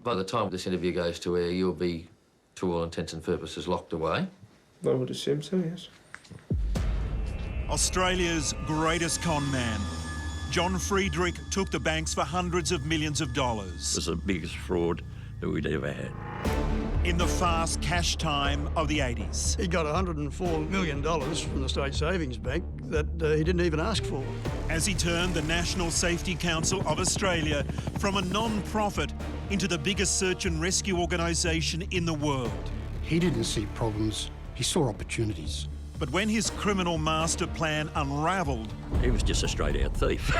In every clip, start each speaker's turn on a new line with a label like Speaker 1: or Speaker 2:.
Speaker 1: By the time this interview goes to air, you'll be, to all intents and purposes, locked away.
Speaker 2: I would assume so, yes.
Speaker 3: Australia's greatest con man. John Friedrich took the banks for hundreds of millions of dollars.
Speaker 4: It was the biggest fraud that we'd ever had.
Speaker 3: In the fast cash time of the 80s.
Speaker 5: He got $104 million from the State Savings Bank that he didn't even ask for.
Speaker 3: As he turned the National Safety Council of Australia from a non-profit into the biggest search and rescue organisation in the world.
Speaker 6: He didn't see problems, he saw opportunities.
Speaker 3: But when his criminal master plan unravelled...
Speaker 4: He was just a straight-out thief.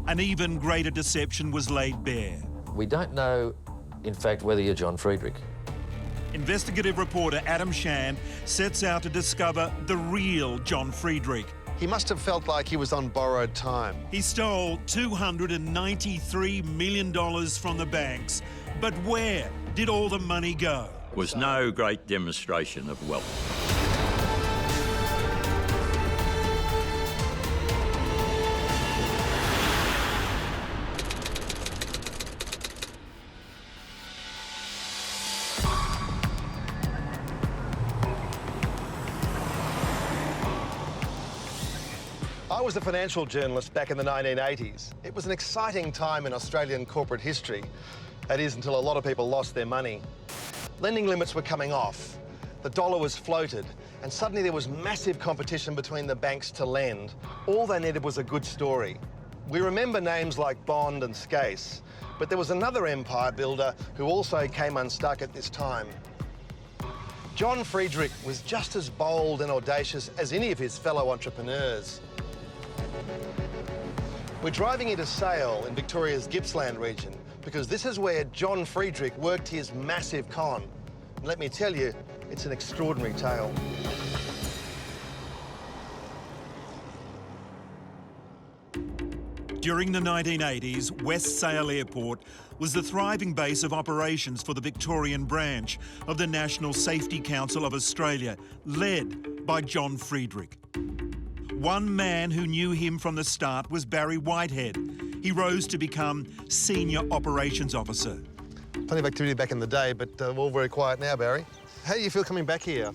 Speaker 3: an even greater deception was laid bare.
Speaker 1: We don't know, in fact, whether you're John Friedrich.
Speaker 3: Investigative reporter Adam Shand sets out to discover the real John Friedrich.
Speaker 7: He must have felt like he was on borrowed time.
Speaker 3: He stole $293 million from the banks. But where did all the money go?
Speaker 4: It was no great demonstration of wealth.
Speaker 7: I was a financial journalist back in the 1980s. It was an exciting time in Australian corporate history. That is, until a lot of people lost their money. Lending limits were coming off, the dollar was floated, and suddenly there was massive competition between the banks to lend. All they needed was a good story. We remember names like Bond and Skase, but there was another empire builder who also came unstuck at this time. John Friedrich was just as bold and audacious as any of his fellow entrepreneurs. We're driving into Sale in Victoria's Gippsland region because this is where John Friedrich worked his massive con. And let me tell you, it's an extraordinary tale.
Speaker 3: During the 1980s, West Sale Airport was the thriving base of operations for the Victorian branch of the National Safety Council of Australia, led by John Friedrich. One man who knew him from the start was Barry Whitehead. He rose to become Senior Operations Officer.
Speaker 7: Plenty of activity back in the day, but all very quiet now, Barry. How do you feel coming back here?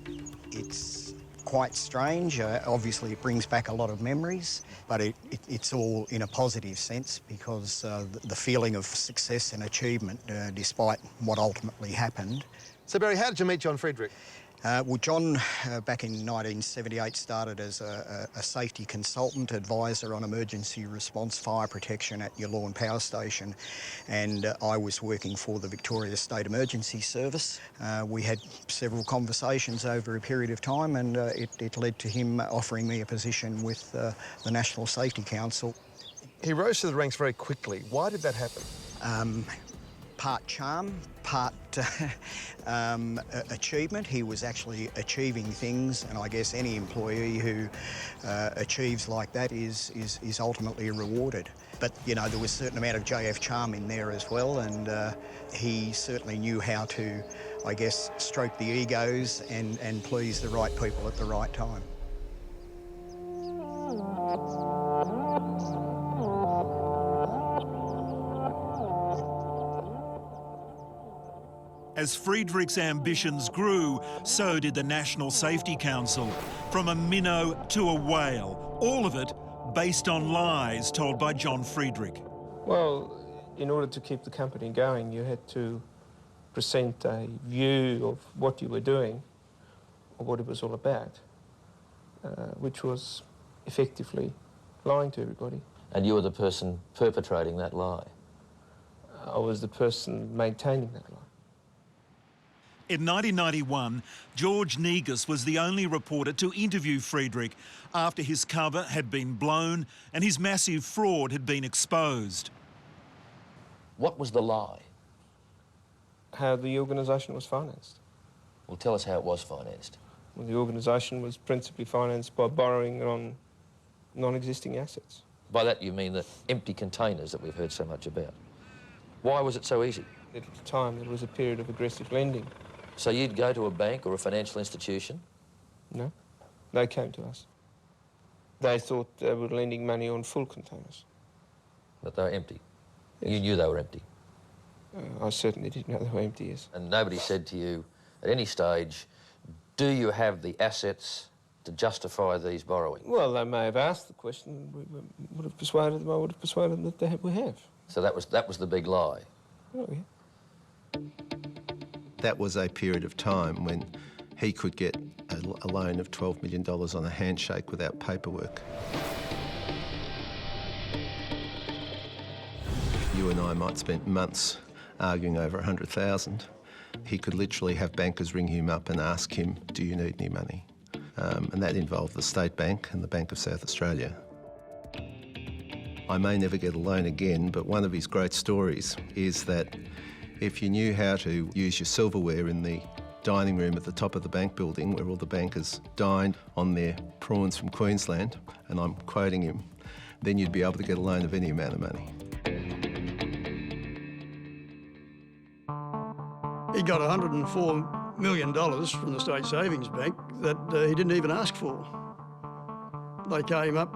Speaker 8: It's quite strange. Obviously, it brings back a lot of memories, but it's all in a positive sense because the feeling of success and achievement, despite what ultimately happened.
Speaker 7: So, Barry, how did you meet John Friedrich?
Speaker 8: Well, John, back in 1978, started as a safety consultant, advisor on emergency response fire protection at your Lawn Power Station, and I was working for the Victoria State Emergency Service. We had several conversations over a period of time, and it led to him offering me a position with the National Safety Council.
Speaker 7: He rose to the ranks very quickly. Why did that happen?
Speaker 8: Part charm, part achievement. He was actually achieving things, and I guess any employee who achieves like that is ultimately rewarded. But, you know, there was a certain amount of JF charm in there as well, and he certainly knew how to, I guess, stroke the egos and please the right people at the right time.
Speaker 3: As Friedrich's ambitions grew, so did the National Safety Council. From a minnow to a whale, all of it based on lies told by John Friedrich.
Speaker 2: Well, in order to keep the company going, you had to present a view of what you were doing, or what it was all about, which was effectively lying to everybody.
Speaker 1: And you were the person perpetrating that lie?
Speaker 2: I was the person maintaining that lie.
Speaker 3: In 1991, George Negus was the only reporter to interview Friedrich after his cover had been blown and his massive fraud had been exposed.
Speaker 1: What was the lie?
Speaker 2: How the organisation was financed.
Speaker 1: Well, tell us how it was financed.
Speaker 2: Well, the organisation was principally financed by borrowing on non-existing assets.
Speaker 1: By that you mean the empty containers that we've heard so much about. Why was it so easy?
Speaker 2: At the time, it was a period of aggressive lending.
Speaker 1: So you'd go to a bank or a financial institution?
Speaker 2: No, they came to us. They thought they were lending money on full containers.
Speaker 1: But they were empty?
Speaker 2: Yes.
Speaker 1: You knew they were empty?
Speaker 2: I certainly didn't know they were empty, yes.
Speaker 1: And nobody said to you at any stage, do you have the assets to justify these borrowings?
Speaker 2: Well, they may have asked the question. We would have persuaded them. I would have persuaded them that we have.
Speaker 1: So that was the big lie.
Speaker 2: Oh, yeah.
Speaker 9: That was a period of time when he could get a loan of $12 million on a handshake without paperwork. You and I might spend months arguing over $100,000. He could literally have bankers ring him up and ask him, do you need any money? And that involved the State Bank and the Bank of South Australia. I may never get a loan again, but one of his great stories is that if you knew how to use your silverware in the dining room at the top of the bank building where all the bankers dined on their prawns from Queensland, and I'm quoting him, then you'd be able to get a loan of any amount of money.
Speaker 5: He got $104 million from the State Savings Bank that he didn't even ask for. They came up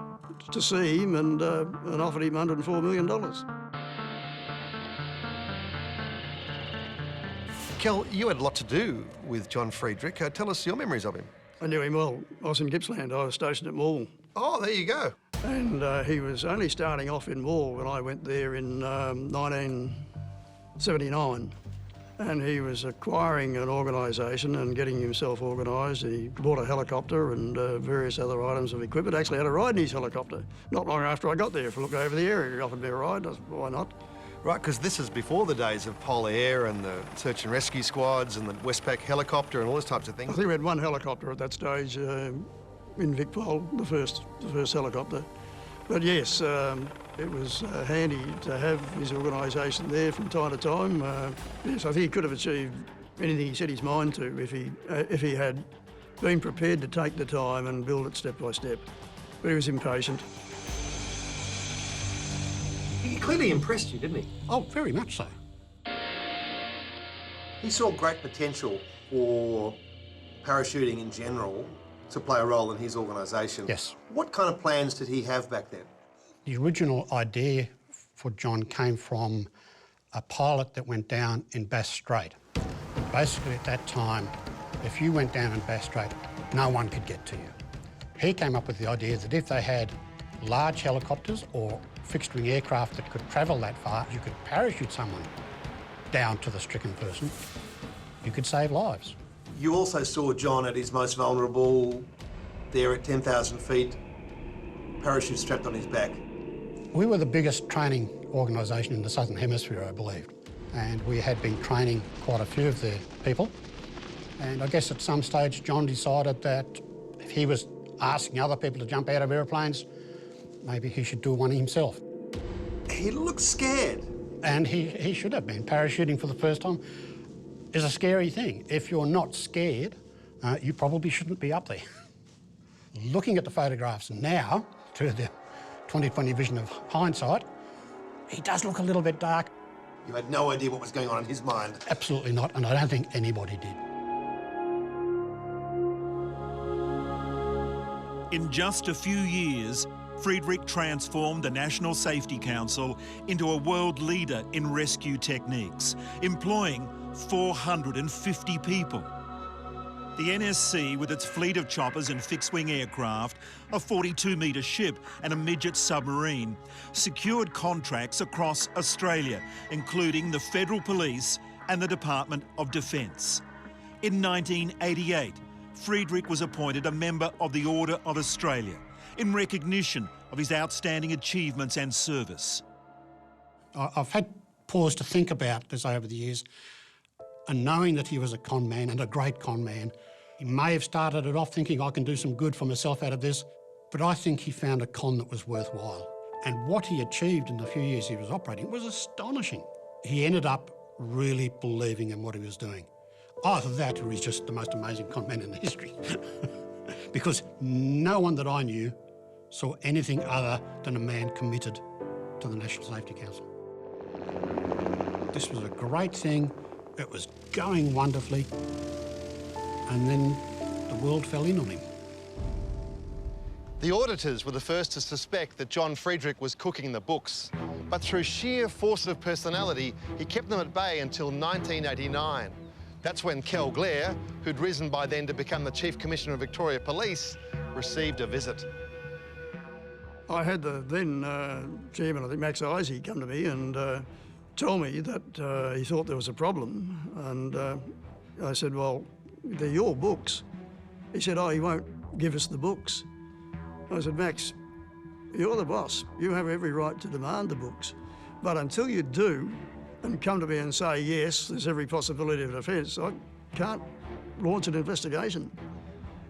Speaker 5: to see him and offered him $104 million.
Speaker 7: Kel, you had a lot to do with John Friedrich. Tell us your memories of him.
Speaker 5: I knew him well. I was in Gippsland. I was stationed at Maule.
Speaker 7: Oh, there you go.
Speaker 5: And he was only starting off in Maule when I went there in 1979. And he was acquiring an organisation and getting himself organised. He bought a helicopter and various other items of equipment. Actually had a ride in his helicopter. Not long after I got there for a look over the area. He offered me a ride. I said, why not?
Speaker 7: Right, because this is before the days of Polar Air and the search and rescue squads and the Westpac helicopter and all those types of
Speaker 5: I
Speaker 7: things.
Speaker 5: think we had one helicopter at that stage in Vicpol, the first helicopter. But yes, it was handy to have his organisation there from time to time. Yes, I think he could have achieved anything he set his mind to if he had been prepared to take the time and build it step by step. But he was impatient.
Speaker 7: He clearly impressed you, didn't he?
Speaker 6: Oh, very much so.
Speaker 7: He saw great potential for parachuting in general to play a role in his organisation.
Speaker 6: Yes.
Speaker 7: What kind of plans did he have back then?
Speaker 6: The original idea for John came from a pilot that went down in Bass Strait. Basically, at that time, if you went down in Bass Strait, no one could get to you. He came up with the idea that if they had large helicopters or fixed-wing aircraft that could travel that far, you could parachute someone down to the stricken person, you could save lives.
Speaker 7: You also saw John at his most vulnerable, there at 10,000 feet, parachute strapped on his back.
Speaker 6: We were the biggest training organisation in the Southern Hemisphere, I believe, and we had been training quite a few of their people. And I guess at some stage John decided that if he was asking other people to jump out of aeroplanes, maybe he should do one himself.
Speaker 7: He looked scared.
Speaker 6: And he should have been. Parachuting for the first time is a scary thing. If you're not scared, you probably shouldn't be up there. Looking at the photographs now, through the 20/20 vision of hindsight, he does look a little bit dark.
Speaker 7: You had no idea what was going on in his mind.
Speaker 6: Absolutely not, and I don't think anybody did.
Speaker 3: In just a few years, Friedrich transformed the National Safety Council into a world leader in rescue techniques, employing 450 people. The NSC, with its fleet of choppers and fixed-wing aircraft, a 42-metre ship and a midget submarine, secured contracts across Australia, including the Federal Police and the Department of Defence. In 1988, Friedrich was appointed a member of the Order of Australia in recognition of his outstanding achievements and service.
Speaker 6: I've had pause to think about this over the years, and knowing that he was a con man and a great con man, he may have started it off thinking I can do some good for myself out of this, but I think he found a con that was worthwhile. And what he achieved in the few years he was operating was astonishing. He ended up really believing in what he was doing. Either that or he's just the most amazing con man in history. Because no one that I knew saw anything other than a man committed to the National Safety Council. This was a great thing. It was going wonderfully. And then the world fell in on him.
Speaker 7: The auditors were the first to suspect that John Friedrich was cooking the books. But through sheer force of personality, he kept them at bay until 1989. That's when Kel Blair, who'd risen by then to become the Chief Commissioner of Victoria Police, received a visit.
Speaker 5: I had the then chairman, I think Max Isey, come to me and tell me that he thought there was a problem. And I said, well, they're your books. He said, oh, he won't give us the books. I said, Max, you're the boss. You have every right to demand the books. But until you do and come to me and say, yes, there's every possibility of offence, I can't launch an investigation.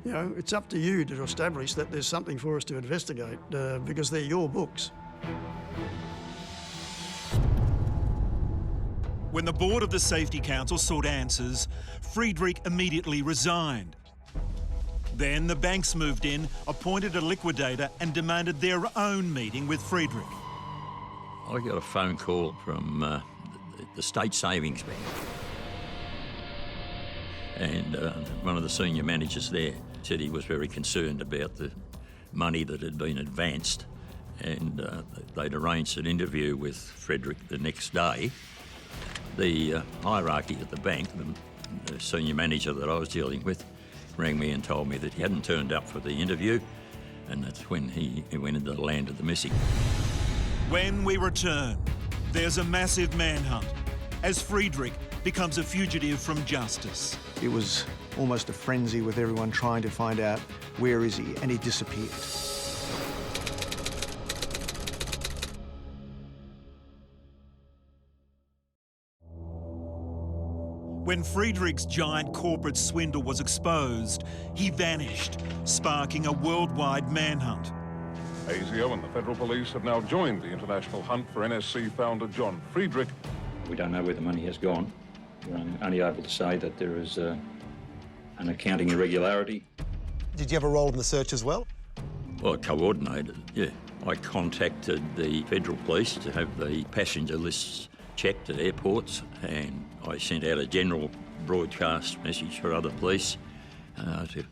Speaker 5: You know, it's up to you to establish that there's something for us to investigate because they're your books.
Speaker 3: When the board of the Safety Council sought answers, Friedrich immediately resigned. Then the banks moved in, appointed a liquidator and demanded their own meeting with Friedrich.
Speaker 4: I got a phone call from the State Savings Bank. And one of the senior managers there said he was very concerned about the money that had been advanced, and they'd arranged an interview with Friedrich the next day. The hierarchy at the bank, the senior manager that I was dealing with, rang me and told me that he hadn't turned up for the interview, and that's when he went into the land of the missing.
Speaker 3: When we return, there's a massive manhunt as Friedrich becomes a fugitive from justice.
Speaker 10: It was almost a frenzy with everyone trying to find out where is he, and he disappeared.
Speaker 3: When Friedrich's giant corporate swindle was exposed, he vanished, sparking a worldwide manhunt.
Speaker 11: ASIO and the Federal Police have now joined the international hunt for NSC founder John Friedrich.
Speaker 12: We don't know where the money has gone. We're only able to say that there is an accounting irregularity.
Speaker 7: Did you have a role in the search as well?
Speaker 4: Well, I coordinated, yeah. I contacted the Federal Police to have the passenger lists checked at airports, and I sent out a general broadcast message for other police to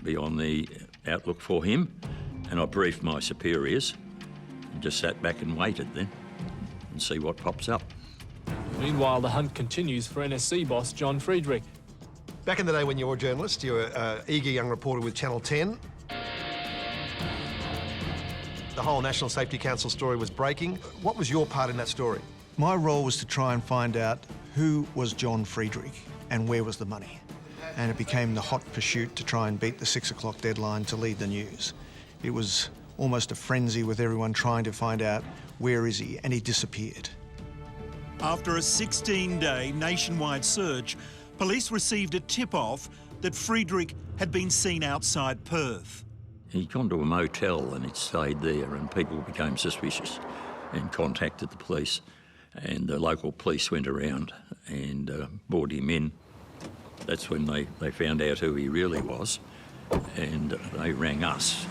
Speaker 4: be on the outlook for him, and I briefed my superiors and just sat back and waited then and see what pops up.
Speaker 13: Meanwhile, the hunt continues for NSC boss John Friedrich.
Speaker 7: Back in the day when you were a journalist, you were an eager young reporter with Channel 10. The whole National Safety Council story was breaking. What was your part in that story?
Speaker 10: My role was to try and find out who was John Friedrich and where was the money. And it became the hot pursuit to try and beat the 6 o'clock deadline to lead the news. It was almost a frenzy with everyone trying to find out where is he, and he disappeared.
Speaker 3: After a 16-day nationwide search, police received a tip-off that Friedrich had been seen outside Perth.
Speaker 4: He'd gone to a motel and he'd stayed there, and people became suspicious and contacted the police. And the local police went around and brought him in. That's when they found out who he really was, and they rang us.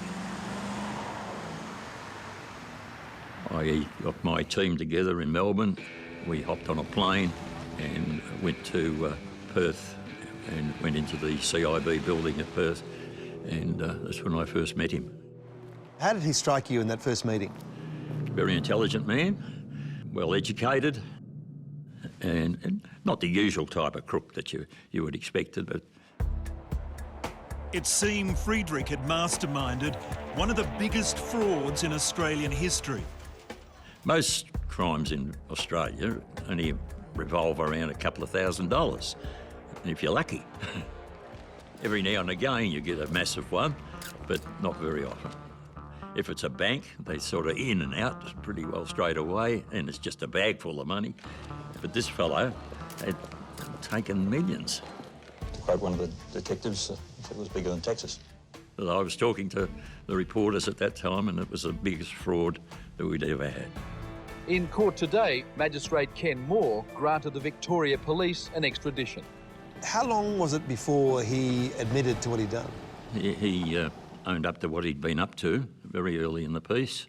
Speaker 4: I got my team together in Melbourne. We hopped on a plane and went to Perth and went into the CIB building at Perth, and that's when I first met him.
Speaker 7: How did he strike you in that first meeting?
Speaker 4: Very intelligent man, well-educated, and not the usual type of crook that you would expect it, but...
Speaker 3: It seemed Friedrich had masterminded one of the biggest frauds in Australian history.
Speaker 4: Most crimes in Australia only revolve around a couple of $1,000, if you're lucky. Every now and again you get a massive one, but not very often. If it's a bank, they sort of in and out pretty well straight away, and it's just a bag full of money. But this fellow had taken millions.
Speaker 12: To quote one of the detectives, it was bigger than Texas.
Speaker 4: But I was talking to the reporters at that time, and it was the biggest fraud that we'd ever had.
Speaker 14: In court today, Magistrate Ken Moore granted the Victoria Police an extradition.
Speaker 7: How long was it before he admitted to what he'd done?
Speaker 4: He owned up to what he'd been up to very early in the piece,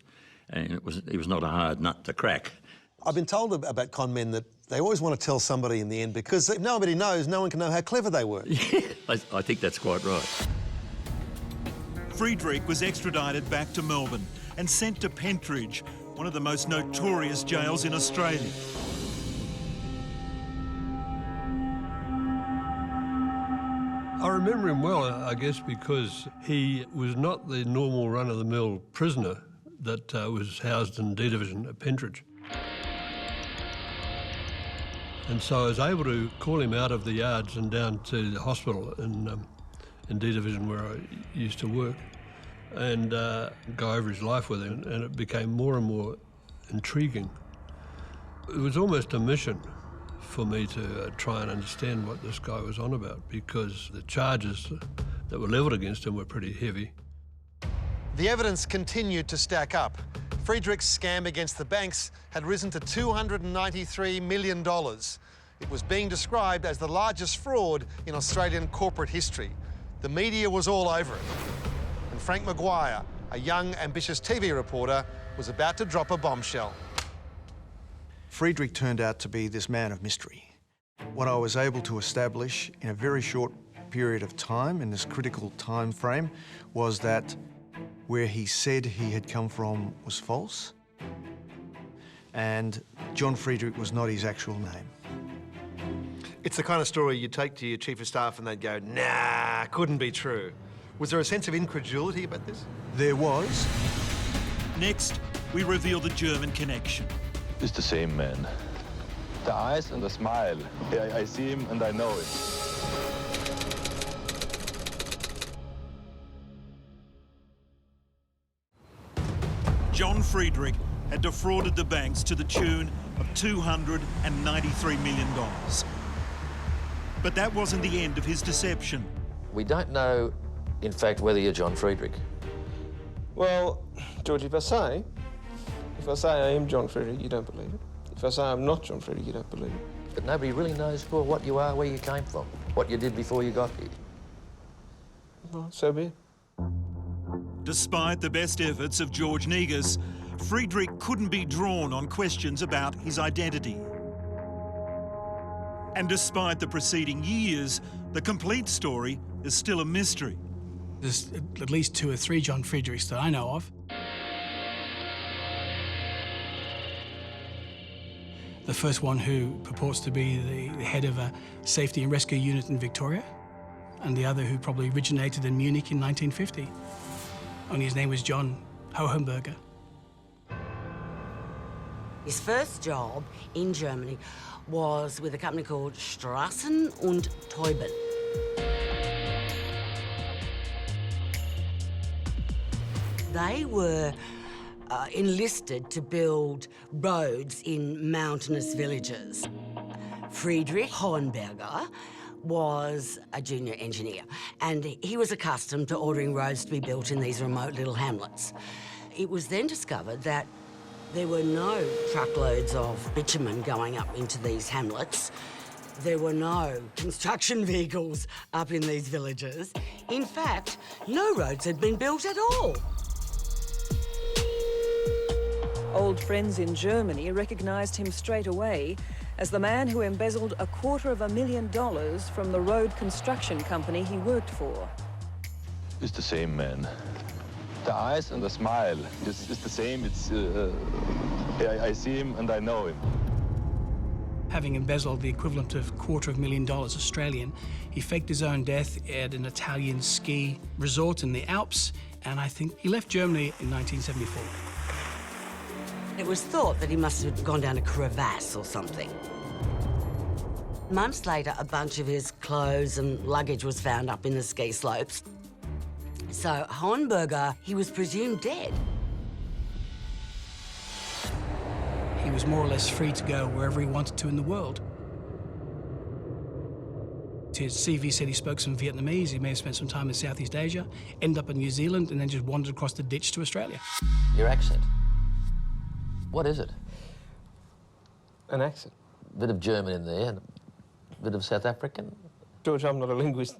Speaker 4: and he was not a hard nut to crack.
Speaker 7: I've been told about con men that they always want to tell somebody in the end, because if nobody knows, no one can know how clever they were.
Speaker 4: Yeah, I think that's quite right.
Speaker 3: Friedrich was extradited back to Melbourne and sent to Pentridge, one of the most notorious jails in Australia.
Speaker 15: I remember him well, I guess, because he was not the normal run-of-the-mill prisoner that was housed in D Division at Pentridge. And so I was able to call him out of the yards and down to the hospital in D Division where I used to work and go over his life with him, and it became more and more intriguing. It was almost a mission for me to try and understand what this guy was on about, because the charges that were levelled against him were pretty heavy.
Speaker 7: The evidence continued to stack up. Friedrich's scam against the banks had risen to $293 million. It was being described as the largest fraud in Australian corporate history. The media was all over it. And Frank Maguire, a young, ambitious TV reporter, was about to drop a bombshell.
Speaker 10: Friedrich turned out to be this man of mystery. What I was able to establish in a very short period of time, in this critical time frame, was that where he said he had come from was false, and John Friedrich was not his actual name.
Speaker 7: It's the kind of story you take to your chief of staff and they'd go, nah, couldn't be true. Was there a sense of incredulity about this?
Speaker 10: There was.
Speaker 3: Next, we reveal the German connection.
Speaker 16: It's the same man. The eyes and the smile. I see him and I know it.
Speaker 3: John Friedrich had defrauded the banks to the tune of $293 million. But that wasn't the end of his deception.
Speaker 1: We don't know, in fact, whether you're John Friedrich.
Speaker 2: Well, George, if I say I am John Friedrich, you don't believe it. If I say I'm not John Friedrich, you don't believe it.
Speaker 1: But nobody really knows what you are, where you came from, what you did before you got here.
Speaker 2: Well, so be it.
Speaker 3: Despite the best efforts of George Negus, Friedrich couldn't be drawn on questions about his identity. And despite the preceding years, the complete story is still a mystery.
Speaker 17: There's at least 2 or 3 John Friedrichs that I know of. The first one who purports to be the head of a safety and rescue unit in Victoria, and the other who probably originated in Munich in 1950. Only his name was John Hohenberger.
Speaker 18: His first job in Germany was with a company called Strassen und Teuben. They were enlisted to build roads in mountainous villages. Friedrich Hohenberger was a junior engineer, and he was accustomed to ordering roads to be built in these remote little hamlets. It was then discovered that there were no truckloads of bitumen going up into these hamlets. There were no construction vehicles up in these villages. In fact, no roads had been built at all.
Speaker 19: Old friends in Germany recognised him straight away as the man who embezzled $250,000 from the road construction company he worked for.
Speaker 16: It's the same man. The eyes and the smile. It's the same. It's I see him and I know him.
Speaker 17: Having embezzled the equivalent of $250,000 Australian, he faked his own death at an Italian ski resort in the Alps, and I think he left Germany in 1974.
Speaker 18: It was thought that he must have gone down a crevasse or something. Months later, a bunch of his clothes and luggage was found up in the ski slopes. So Hohenberger, he was presumed dead.
Speaker 17: He was more or less free to go wherever he wanted to in the world. His CV said he spoke some Vietnamese, he may have spent some time in Southeast Asia, ended up in New Zealand, and then just wandered across the ditch to Australia.
Speaker 1: Your accent. What is it?
Speaker 2: An accent.
Speaker 1: Bit of German in there, and a bit of South African.
Speaker 2: George, I'm not a linguist.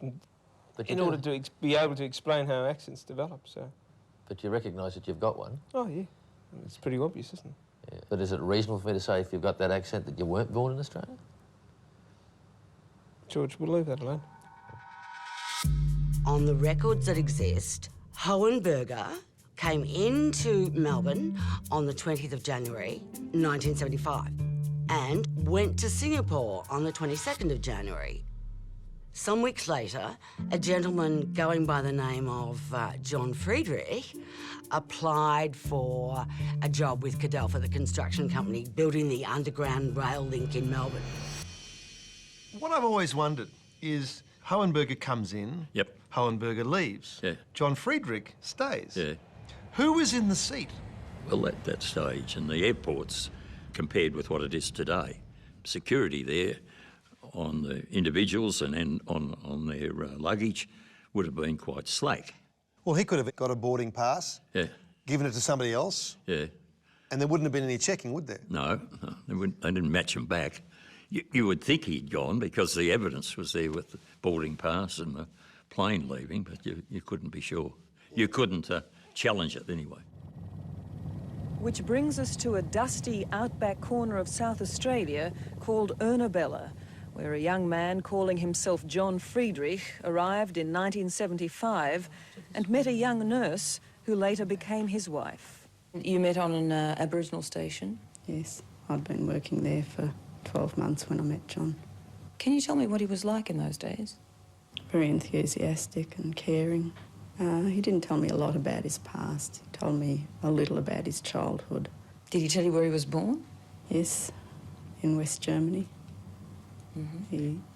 Speaker 1: But
Speaker 2: in order to be able to explain how accents develop, so...
Speaker 1: But you recognise that you've got one?
Speaker 2: Oh, yeah. It's pretty obvious, isn't it?
Speaker 1: Yeah. But is it reasonable for me to say, if you've got that accent, that you weren't born in Australia?
Speaker 2: George, we'll leave that alone.
Speaker 18: On the records that exist, Hohenberger came into Melbourne on the 20th of January 1975 and went to Singapore on the 22nd of January. Some weeks later, a gentleman going by the name of John Friedrich applied for a job with Cadell for the construction company building the underground rail link in Melbourne.
Speaker 7: What I've always wondered is Hohenberger comes in,
Speaker 4: Yep.
Speaker 7: Hohenberger leaves.
Speaker 4: Yeah.
Speaker 7: John Friedrich stays.
Speaker 4: Yeah.
Speaker 7: Who was in the seat?
Speaker 4: Well, at that stage, and the airports, compared with what it is today, security there on the individuals and then on their luggage would have been quite slack.
Speaker 7: Well, he could have got a boarding pass,
Speaker 4: Yeah,
Speaker 7: given it to somebody else,
Speaker 4: yeah.
Speaker 7: and there wouldn't have been any checking, would there?
Speaker 4: No, they didn't match him back. You would think he'd gone because the evidence was there with the boarding pass and the plane leaving, but you couldn't be sure. You couldn't challenge it anyway.
Speaker 19: Which brings us to a dusty outback corner of South Australia called Ernabella, where a young man calling himself John Friedrich arrived in 1975 and met a young nurse who later became his wife.
Speaker 20: You met on an Aboriginal station?
Speaker 21: Yes, I'd been working there for 12 months when I met John.
Speaker 20: Can you tell me what he was like in those days?
Speaker 21: Very enthusiastic and caring. He didn't tell me a lot about his past. He told me a little about his childhood.
Speaker 20: Did he tell you where he was born?
Speaker 21: Yes, in West Germany.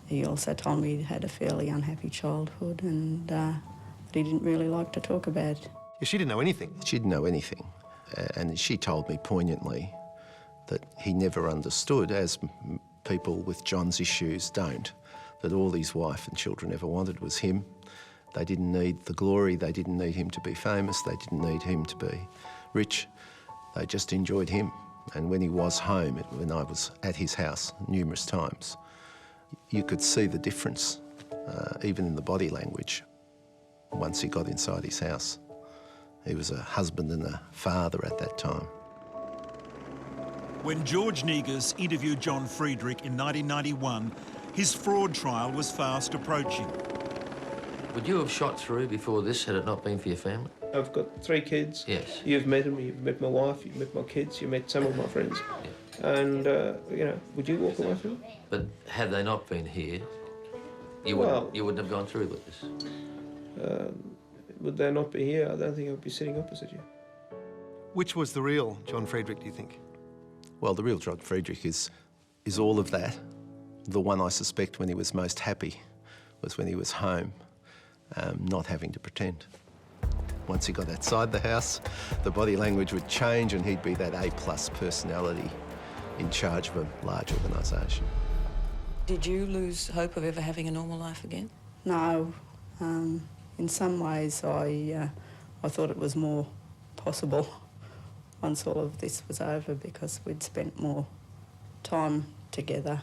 Speaker 21: He also told me he'd had a fairly unhappy childhood and that he didn't really like to talk about it.
Speaker 7: Yeah, she didn't know anything.
Speaker 9: She didn't know anything. And she told me poignantly that he never understood, as people with John's issues don't, that all his wife and children ever wanted was him. They didn't need the glory, they didn't need him to be famous, they didn't need him to be rich. They just enjoyed him. And when he was home, when I was at his house numerous times, you could see the difference, even in the body language, once he got inside his house. He was a husband and a father at that time.
Speaker 3: When George Negus interviewed John Friedrich in 1991, his fraud trial was fast approaching.
Speaker 1: Would you have shot through before this had it not been for your family?
Speaker 2: I've got 3 kids.
Speaker 1: Yes.
Speaker 2: You've met them, you've met my wife, you've met my kids, you've met some of my friends. And, you know, would you walk away from it?
Speaker 1: But had they not been here, you wouldn't have gone through with this.
Speaker 2: Would they not be here, I don't think I'd be sitting opposite you.
Speaker 7: Which was the real John Friedrich, do you think?
Speaker 9: Well, the real John Friedrich is all of that. The one I suspect when he was most happy was when he was home, not having to pretend. Once he got outside the house, the body language would change and he'd be that A-plus personality in charge of a large organisation.
Speaker 20: Did you lose hope of ever having a normal life again?
Speaker 21: No. In some ways, I thought it was more possible once all of this was over because we'd spent more time together.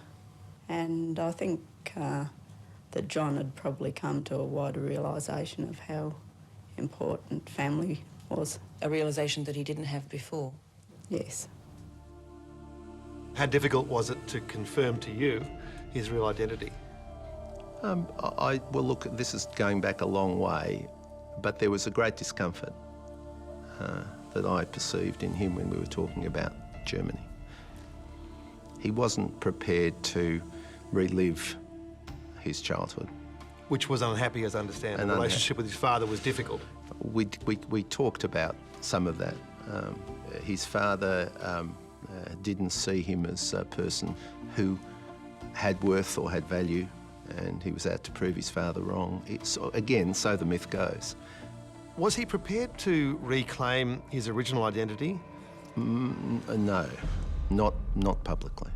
Speaker 21: And I think that John had probably come to a wider realisation of how important family was.
Speaker 20: A realisation that he didn't have before?
Speaker 21: Yes.
Speaker 7: How difficult was it to confirm to you his real identity?
Speaker 9: Well, look, this is going back a long way, but there was a great discomfort that I perceived in him when we were talking about Germany. He wasn't prepared to relive his childhood.
Speaker 7: Which was unhappy, as I understand. The relationship with his father was difficult.
Speaker 9: We talked about some of that. His father didn't see him as a person who had worth or had value, and he was out to prove his father wrong. Again, so the myth goes.
Speaker 7: Was he prepared to reclaim his original identity?
Speaker 9: No, not publicly.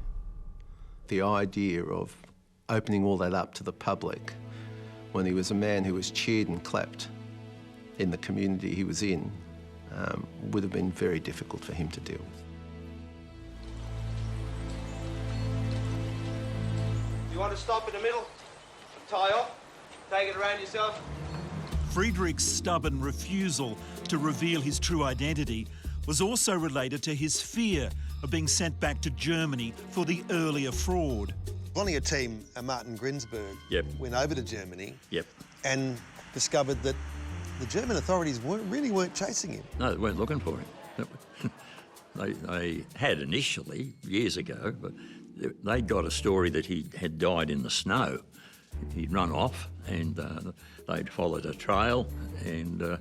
Speaker 9: The idea of opening all that up to the public when he was a man who was cheered and clapped in the community he was in would have been very difficult for him to deal with.
Speaker 22: You want to stop in the middle, tie off, take it around yourself?
Speaker 3: Friedrich's stubborn refusal to reveal his true identity was also related to his fear of being sent back to Germany for the earlier fraud.
Speaker 7: One of your team, Martin Grinsberg,
Speaker 4: Yep.
Speaker 7: went over to Germany
Speaker 4: Yep.
Speaker 7: and discovered that
Speaker 6: the German authorities really weren't chasing him.
Speaker 4: No, they weren't looking for him. They had initially, years ago, but they got a story that he had died in the snow. He'd run off, and they'd followed a trail, and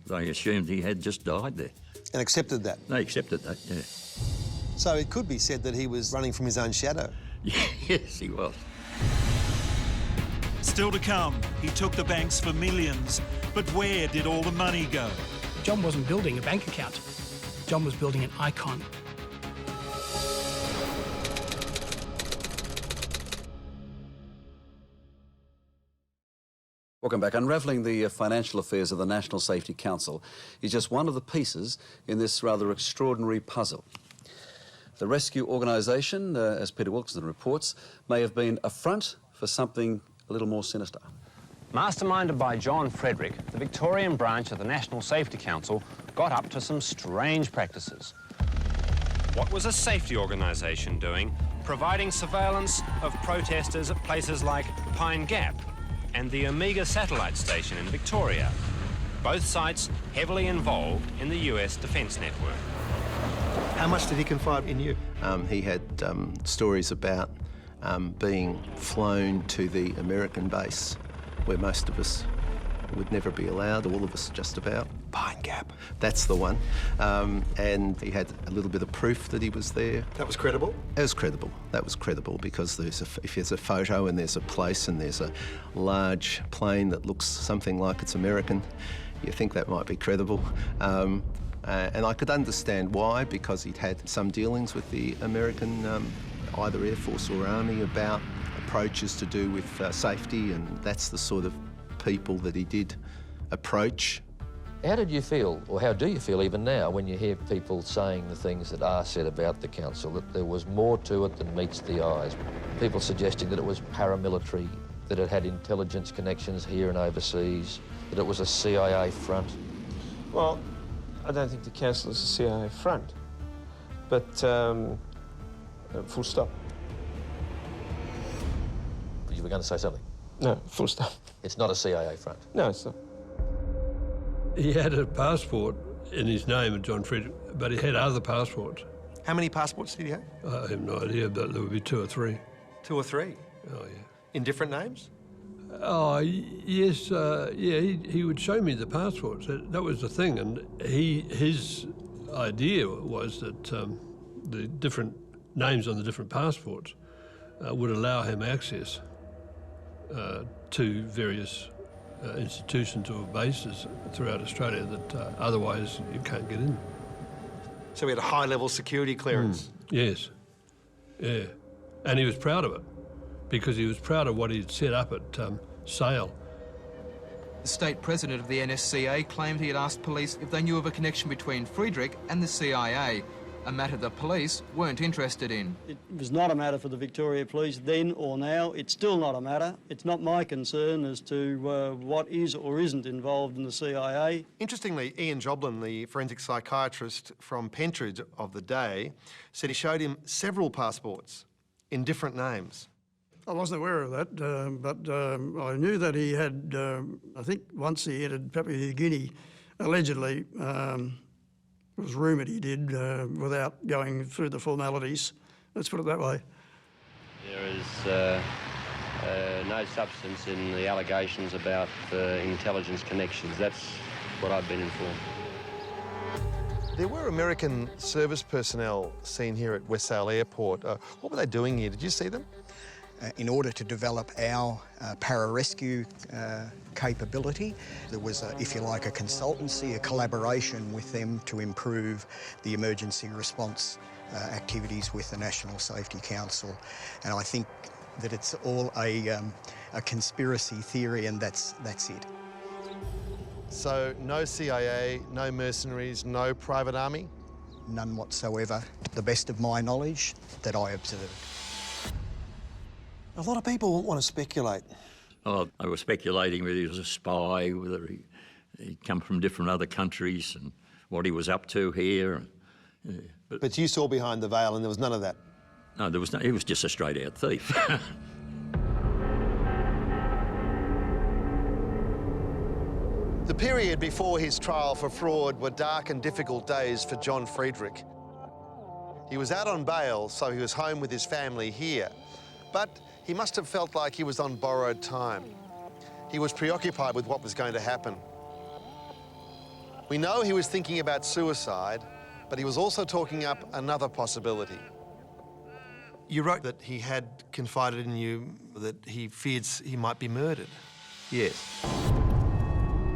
Speaker 4: they assumed he had just died there.
Speaker 6: And accepted that?
Speaker 4: They accepted that, yeah.
Speaker 6: So it could be said that he was running from his own shadow?
Speaker 4: Yes, he was.
Speaker 3: Still to come, he took the banks for millions, but where did all the money go?
Speaker 17: John wasn't building a bank account. John was building an icon.
Speaker 8: Welcome back. Unravelling the financial affairs of the National Safety Council is just one of the pieces in this rather extraordinary puzzle. The rescue organisation, as Peter Wilkinson reports, may have been a front for something a little more sinister.
Speaker 23: Masterminded by John Friedrich, the Victorian branch of the National Safety Council got up to some strange practices. What was a safety organisation doing? Providing surveillance of protesters at places like Pine Gap and the Omega satellite station in Victoria. Both sites heavily involved in the US defence network.
Speaker 6: How much did he confide in you?
Speaker 9: He had stories about being flown to the American base, where most of us would never be allowed, all of us just about.
Speaker 6: Pine Gap.
Speaker 9: That's the one. And he had a little bit of proof that he was there.
Speaker 6: That was credible?
Speaker 9: It was credible. That was credible because if there's a photo and there's a place and there's a large plane that looks something like it's American, you think that might be credible. And I could understand why, because he'd had some dealings with the American either Air Force or Army about approaches to do with safety, and that's the sort of people that he did approach.
Speaker 1: How did you feel, or how do you feel even now, when you hear people saying the things that are said about the council, that there was more to it than meets the eyes? People suggesting that it was paramilitary, that it had intelligence connections here and overseas, that it was a CIA front?
Speaker 2: Well, I don't think the council is a CIA front, but full stop.
Speaker 1: You were going to say something?
Speaker 2: No, full stop.
Speaker 1: It's not a CIA front?
Speaker 2: No, it's not.
Speaker 15: He had a passport in his name, John Friedrich, but he had other passports.
Speaker 6: How many passports did he have?
Speaker 15: I have no idea, but there would be 2 or 3.
Speaker 6: 2 or 3?
Speaker 15: Oh, yeah.
Speaker 6: In different names?
Speaker 15: Oh, yes, yeah, he would show me the passports. That was the thing, and his idea was that the different names on the different passports would allow him access to various institutions or bases throughout Australia that otherwise you can't get in.
Speaker 6: So he had a high-level security clearance?
Speaker 15: Yes, yeah. And he was proud of it, because he was proud of what he'd set up at Sale.
Speaker 24: The state president of the NSCA claimed he had asked police if they knew of a connection between Friedrich and the CIA, a matter the police weren't interested in.
Speaker 25: It was not a matter for the Victoria Police then or now. It's still not a matter. It's not my concern as to what is or isn't involved in the CIA.
Speaker 6: Interestingly, Ian Joblin, the forensic psychiatrist from Pentridge of the day, said he showed him several passports in different names.
Speaker 5: I wasn't aware of that, but I knew that he had, I think once he entered Papua New Guinea, allegedly, it was rumoured he did without going through the formalities. Let's put it that way.
Speaker 22: There is no substance in the allegations about intelligence connections. That's what I've been informed.
Speaker 7: There were American service personnel seen here at Westsail Airport. What were they doing here? Did you see them?
Speaker 26: In order to develop our pararescue capability, there was, if you like, a consultancy, a collaboration with them to improve the emergency response activities with the National Safety Council. And I think that it's all a conspiracy theory, and that's it.
Speaker 7: So no CIA, no mercenaries, no private army?
Speaker 26: None whatsoever, to the best of my knowledge, that I observed.
Speaker 6: A lot of people want to speculate.
Speaker 4: Oh, they were speculating whether he was a spy, whether he'd come from different other countries and what he was up to here. Yeah,
Speaker 6: but you saw behind the veil and there was none of that?
Speaker 4: No, there was no, he was just a straight-out thief.
Speaker 7: The period before his trial for fraud were dark and difficult days for John Friedrich. He was out on bail, so he was home with his family here. But he must have felt like he was on borrowed time. He was preoccupied with what was going to happen. We know he was thinking about suicide, but he was also talking up another possibility.
Speaker 6: You wrote that he had confided in you that he feared he might be murdered. Yes.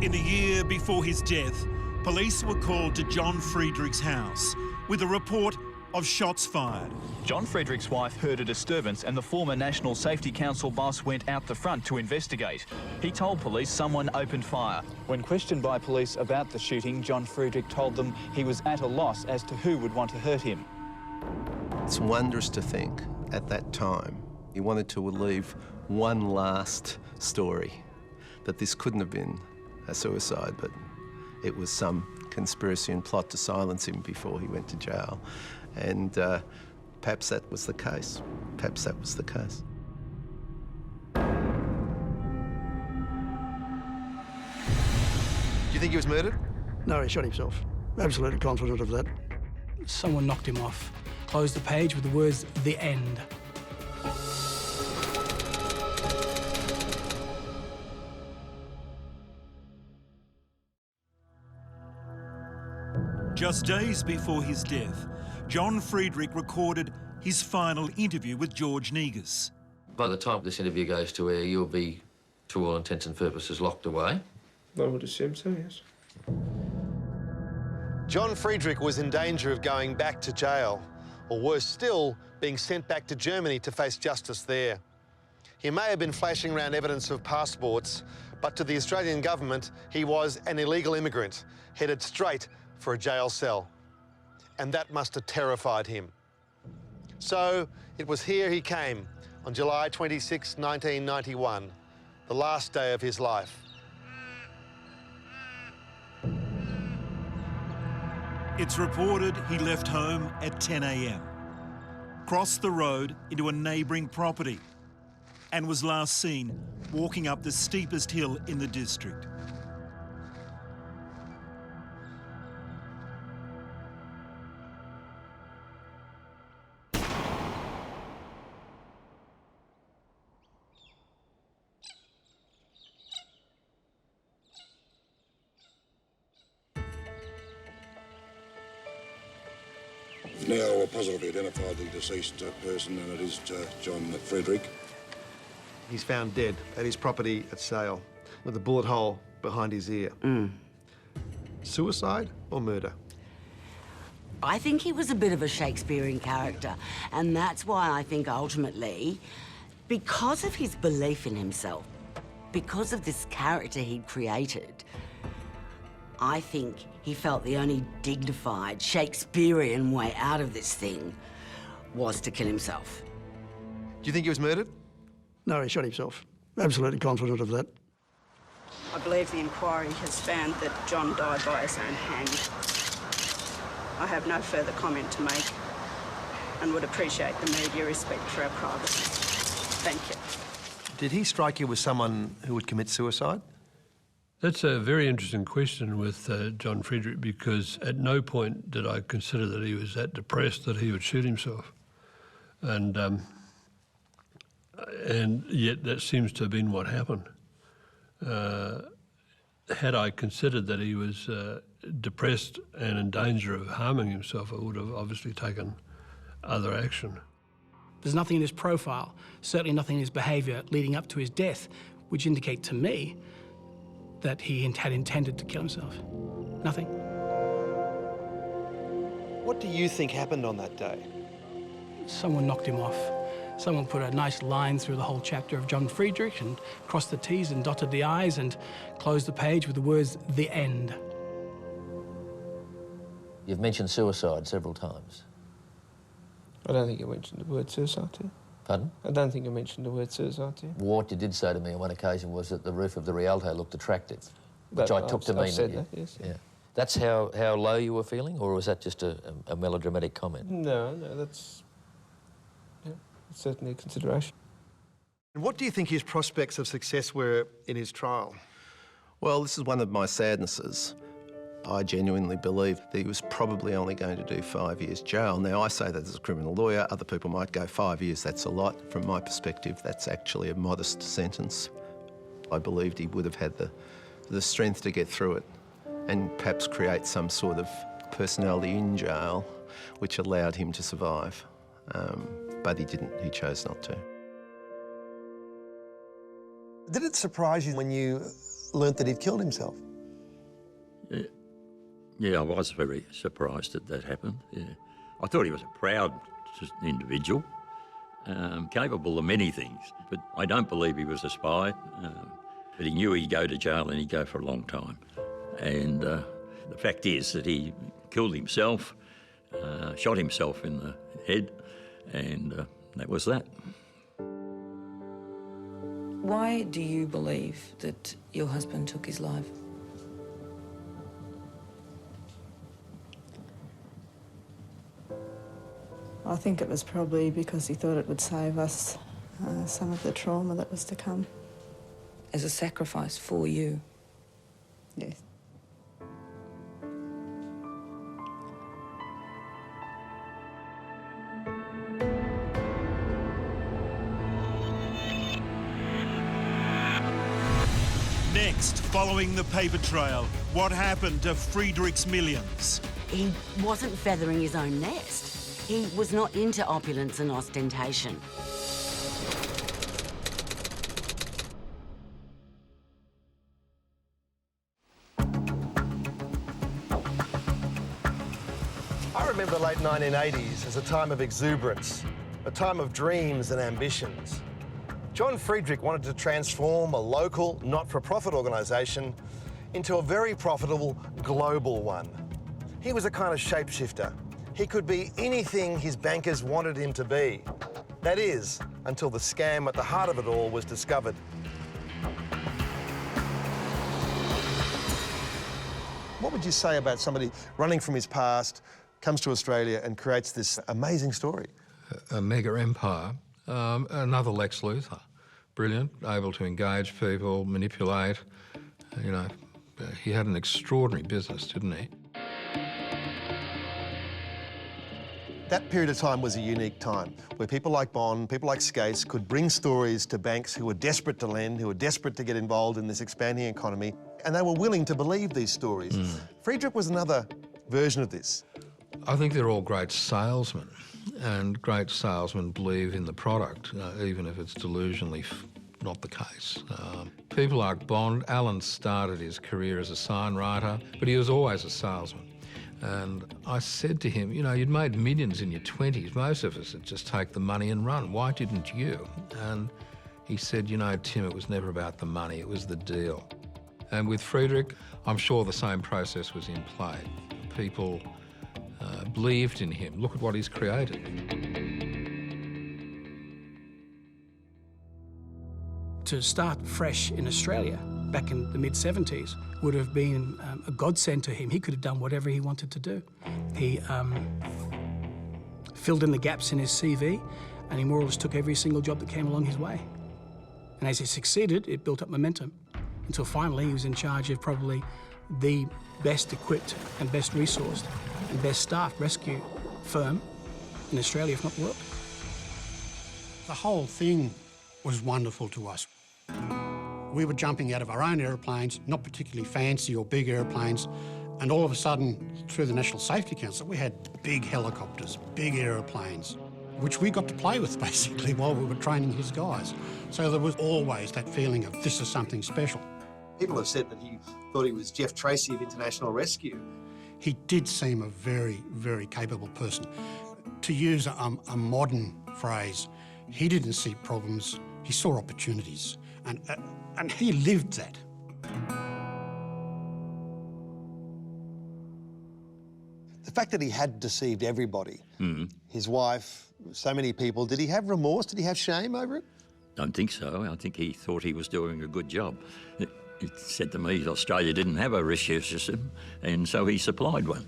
Speaker 3: In the year before his death, police were called to John Friedrich's house with a report of shots fired.
Speaker 10: John Friedrich's wife heard a disturbance and the former National Safety Council boss went out the front to investigate. He told police someone opened fire. When questioned by police about the shooting, John Friedrich told them he was at a loss as to who would want to hurt him.
Speaker 9: It's wondrous to think at that time he wanted to leave one last story, that this couldn't have been a suicide, but it was some conspiracy and plot to silence him before he went to jail. And perhaps that was the case. Perhaps that was the case.
Speaker 7: Do you think he was murdered?
Speaker 5: No, he shot himself. Absolutely confident of that.
Speaker 17: Someone knocked him off. Closed the page with the words, "The end."
Speaker 3: Just days before his death, John Friedrich recorded his final interview with George Negus.
Speaker 1: By the time this interview goes to air, you'll be, to all intents and purposes, locked away.
Speaker 2: I would assume so, yes.
Speaker 7: John Friedrich was in danger of going back to jail, or worse still, being sent back to Germany to face justice there. He may have been flashing around evidence of passports, but to the Australian government, he was an illegal immigrant, headed straight for a jail cell. And that must have terrified him. So it was here he came on July 26, 1991, the last day of his life.
Speaker 3: It's reported he left home at 10 a.m, crossed the road into a neighbouring property, and was last seen walking up the steepest hill in the district.
Speaker 11: Now we're positively identified the deceased person, and it is John Friedrich.
Speaker 6: He's found dead at his property at Sale with a bullet hole behind his ear. Suicide or murder?
Speaker 18: I think he was a bit of a Shakespearean character, and that's why I think ultimately, because of his belief in himself, because of this character he'd created, I think he felt the only dignified Shakespearean way out of this thing was to kill himself.
Speaker 6: Do you think he was murdered?
Speaker 5: No, he shot himself. Absolutely confident of that.
Speaker 21: I believe the inquiry has found that John died by his own hand. I have no further comment to make and would appreciate the media respect for our privacy. Thank you.
Speaker 6: Did he strike you as someone who would commit suicide?
Speaker 15: That's a very interesting question with John Friedrich, because at no point did I consider that he was that depressed that he would shoot himself. And yet that seems to have been what happened. Had I considered that he was depressed and in danger of harming himself, I would have obviously taken other action.
Speaker 17: There's nothing in his profile, certainly nothing in his behaviour leading up to his death, which indicate to me that he had intended to kill himself. Nothing.
Speaker 7: What do you think happened on that day?
Speaker 17: Someone knocked him off. Someone put a nice line through the whole chapter of John Friedrich and crossed the T's and dotted the I's and closed the page with the words, "The end."
Speaker 1: You've mentioned suicide several times.
Speaker 2: I don't think you mentioned the word suicide to you.
Speaker 1: Pardon?
Speaker 2: I don't think you mentioned the word suicide to you.
Speaker 1: What you did say to me on one occasion was that the roof of the Rialto looked attractive, which I took to mean
Speaker 2: I've said that, yes.
Speaker 1: Yeah. That's how low you were feeling, or was that just a melodramatic comment?
Speaker 2: No, that's certainly a consideration.
Speaker 6: And what do you think his prospects of success were in his trial?
Speaker 9: Well, this is one of my sadnesses. I genuinely believe that he was probably only going to do 5 years jail. Now, I say that as a criminal lawyer. Other people might go 5 years, that's a lot. From my perspective, that's actually a modest sentence. I believed he would have had the strength to get through it and perhaps create some sort of personality in jail which allowed him to survive. But he didn't, he chose not to.
Speaker 7: Did it surprise you when you learnt that he'd killed himself?
Speaker 4: Yeah, I was very surprised that that happened, yeah. I thought he was a proud individual, capable of many things, but I don't believe he was a spy. But he knew he'd go to jail and he'd go for a long time. And the fact is that he killed himself, shot himself in the head, and that was that.
Speaker 12: Why do you believe that your husband took his life?
Speaker 21: I think it was probably because he thought it would save us some of the trauma that was to come.
Speaker 12: As a sacrifice for you?
Speaker 21: Yes.
Speaker 3: Next, following the paper trail, what happened to Friedrich's millions?
Speaker 18: He wasn't feathering his own nest. He was not into opulence and ostentation.
Speaker 7: I remember the late 1980s as a time of exuberance, a time of dreams and ambitions. John Friedrich wanted to transform a local, not-for-profit organisation into a very profitable global one. He was a kind of shapeshifter. He could be anything his bankers wanted him to be. That is, until the scam at the heart of it all was discovered. What would you say about somebody running from his past, comes to Australia and creates this amazing story?
Speaker 13: A mega empire, another Lex Luthor. Brilliant, able to engage people, manipulate. You know, he had an extraordinary business, didn't he?
Speaker 7: That period of time was a unique time where people like Bond, people like Skase could bring stories to banks who were desperate to lend, who were desperate to get involved in this expanding economy, and they were willing to believe these stories. Friedrich was another version of this.
Speaker 13: I think they're all great salesmen, and great salesmen believe in the product, even if it's delusionally not the case. People like Bond, Alan started his career as a signwriter, but he was always a salesman. And I said to him, you know, you'd made millions in your 20s. Most of us would just take the money and run. Why didn't you? And he said, you know, Tim, it was never about the money, it was the deal. And with Friedrich, I'm sure the same process was in play. People believed in him. Look at what he's created.
Speaker 17: To start fresh in Australia back in the mid-70s would have been a godsend to him. He could have done whatever he wanted to do. He filled in the gaps in his CV, and he more or less took every single job that came along his way. And as he succeeded, it built up momentum until finally he was in charge of probably the best equipped and best resourced and best staffed rescue firm in Australia, if not the world.
Speaker 14: The whole thing was wonderful to us. We were jumping out of our own aeroplanes, not particularly fancy or big aeroplanes, and all of a sudden, through the National Safety Council, we had big helicopters, big aeroplanes, which we got to play with, basically, while we were training his guys. So there was always that feeling of this is something special.
Speaker 7: People have said that he thought he was Jeff Tracy of International Rescue.
Speaker 14: He did seem a very, very capable person. To use a modern phrase, he didn't see problems, he saw opportunities, and he lived that.
Speaker 7: The fact that he had deceived everybody, his wife, so many people, did he have remorse? Did he have shame over it?
Speaker 4: Don't think so. I think he thought he was doing a good job. He said to me Australia didn't have a rescue system, and so he supplied one.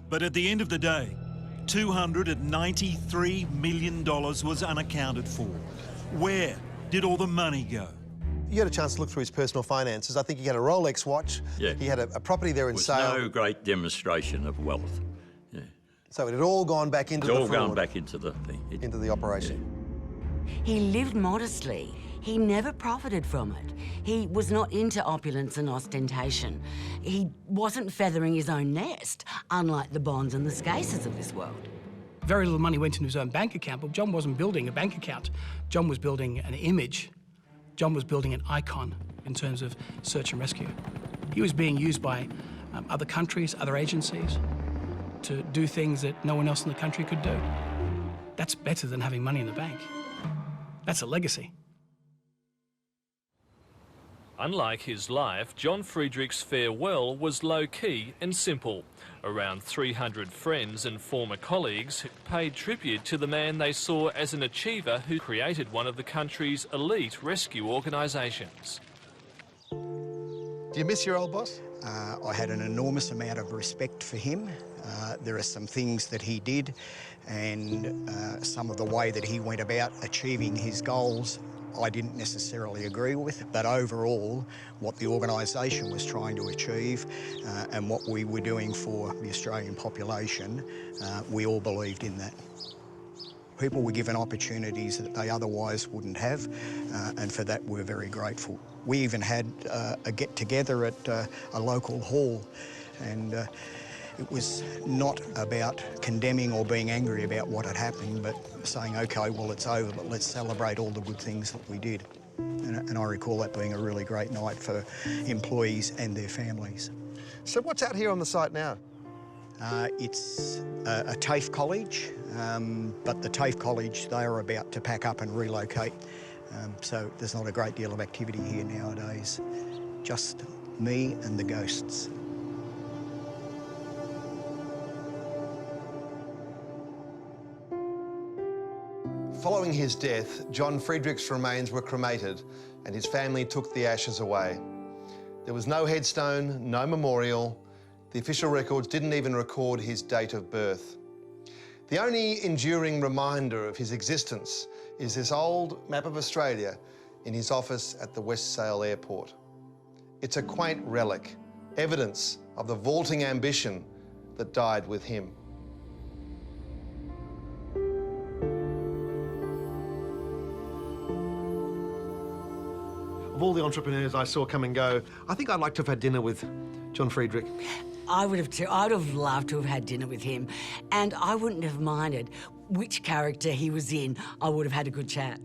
Speaker 3: But at the end of the day, $293 million was unaccounted for. Where did all the money go?
Speaker 6: You had a chance to look through his personal finances. I think he had a Rolex watch.
Speaker 4: Yeah.
Speaker 6: He had a property there in Sale.
Speaker 4: No great demonstration of wealth. Yeah.
Speaker 6: So it had all gone back into the fraud.
Speaker 4: It's all gone back into the thing.
Speaker 6: Into the operation.
Speaker 4: Yeah.
Speaker 18: He lived modestly. He never profited from it. He was not into opulence and ostentation. He wasn't feathering his own nest, unlike the Bonds and the Scases of this world.
Speaker 17: Very little money went into his own bank account, but John wasn't building a bank account. John was building an image. John was building an icon in terms of search and rescue. He was being used by other countries, other agencies, to do things that no one else in the country could do. That's better than having money in the bank. That's a legacy.
Speaker 8: Unlike his life, John Friedrich's farewell was low-key and simple. Around 300 friends and former colleagues paid tribute to the man they saw as an achiever who created one of the country's elite rescue organisations.
Speaker 6: Do you miss your old boss?
Speaker 26: I had an enormous amount of respect for him. There are some things that he did and some of the way that he went about achieving his goals I didn't necessarily agree with, but overall what the organisation was trying to achieve and what we were doing for the Australian population, we all believed in that. People were given opportunities that they otherwise wouldn't have, and for that we're very grateful. We even had a get-together at a local hall, and it was not about condemning or being angry about what had happened, but saying, OK, well, it's over, but let's celebrate all the good things that we did. And I recall that being a really great night for employees and their families.
Speaker 6: So what's out here on the site now?
Speaker 26: It's a TAFE college, but the TAFE college, they are about to pack up and relocate. So there's not a great deal of activity here nowadays. Just me and the ghosts.
Speaker 6: Following his death, John Friedrich's remains were cremated and his family took the ashes away. There was no headstone, no memorial. The official records didn't even record his date of birth. The only enduring reminder of his existence is this old map of Australia in his office at the West Sale Airport. It's a quaint relic, evidence of the vaulting ambition that died with him. Of all the entrepreneurs I saw come and go, I think I'd like to have had dinner with John Friedrich.
Speaker 18: I would have too. I'd have loved to have had dinner with him, and I wouldn't have minded which character he was in. I would have had a good chat.